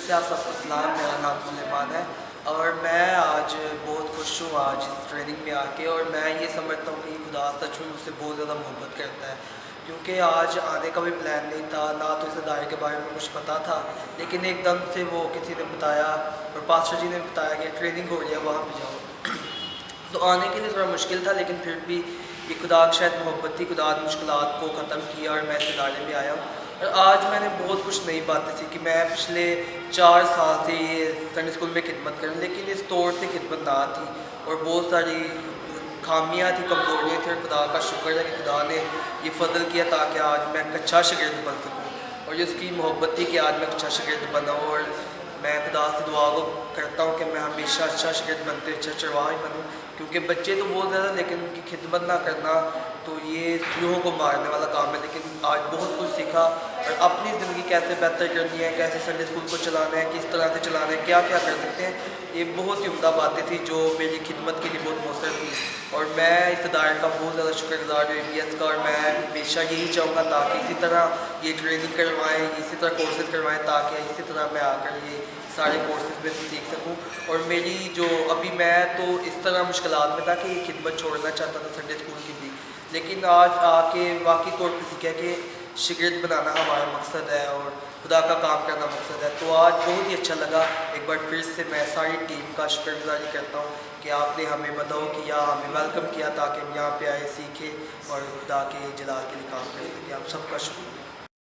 سے آپ سب کو سلام، میرا نام سلیمان ہے اور میں آج بہت خوش ہوں آج اس ٹریننگ میں آ کے، اور میں یہ سمجھتا ہوں کہ خدا سچ میں مجھ سے بہت زیادہ محبت کرتا ہے، کیونکہ آج آنے کا بھی پلان نہیں تھا، نہ تو اس ادارے کے بارے میں کچھ پتہ تھا، لیکن ایک دم سے وہ کسی نے بتایا اور پاسٹر جی نے بتایا کہ ٹریننگ ہو رہی ہے وہاں پہ جاؤ۔ تو آنے کے لیے تھوڑا مشکل تھا، لیکن پھر بھی یہ خدا کی شاید محبت تھی، خدا نے مشکلات کو ختم کیا اور میں اس ادارے میں آیا ہوں۔ اور آج میں نے بہت کچھ نئی باتیں سیکھی۔ میں پچھلے 4 سال سے یہ سنڈے اسکول میں خدمت کروں، لیکن اس طور سے خدمت نہ تھی اور بہت ساری خامیاں تھیں، کمزوریاں تھیں، اور خدا کا شکر ہے کہ خدا نے یہ فضل کیا تاکہ آج میں ایک اچھا شاگرد بن سکوں، اور اس کی محبت تھی کہ آج میں اچھا شاگرد بنا ہوں، اور میں خدا سے دعا کو کرتا ہوں کہ میں ہمیشہ اچھا شاگرد بنتے اچھا چرواہا بنوں، کیونکہ بچے تو بہت زیادہ، لیکن ان کی خدمت نہ کرنا تو یہ روحوں کو مارنے والا کام ہے۔ لیکن آج بہت کچھ سیکھا، اور اپنی زندگی کیسے بہتر کرنی ہے، کیسے سنڈے اسکول کو چلانا ہے، کس طرح سے چلانا ہے، کیا کیا کر سکتے ہیں، یہ بہت ہی عمدہ باتیں تھیں جو میری خدمت کے لیے بہت مؤثر تھی، اور میں اس ادارے کا بہت زیادہ شکر گزار ہوں ABS کا، اور میں ہمیشہ یہی چاہوں گا تاکہ اسی طرح یہ ٹریننگ کروائیں، اسی طرح کورسز کروائیں، تاکہ اسی طرح میں آ کر یہ سارے کورسز میں سیکھ سکوں۔ اور میری جو ابھی میں تو اس طرح مشکلات میں تھا کہ یہ خدمت چھوڑنا چاہتا تھا سنڈے اسکول کی بھی، لیکن آج آ کے واقعی طور پہ سیکھا کہ شاگرد بنانا ہمارا مقصد ہے اور خدا کا کام کرنا مقصد ہے۔ تو آج بہت ہی اچھا لگا، ایک بار پھر سے میں ساری ٹیم کا شکر گزاری کرتا ہوں کہ آپ نے ہمیں مدعو کیا، ہمیں ویلکم کیا تاکہ ہم یہاں پہ آئے، سیکھیں اور خدا کے جلال کے لیے کام کر سکیں۔ آپ سب کا شکریہ۔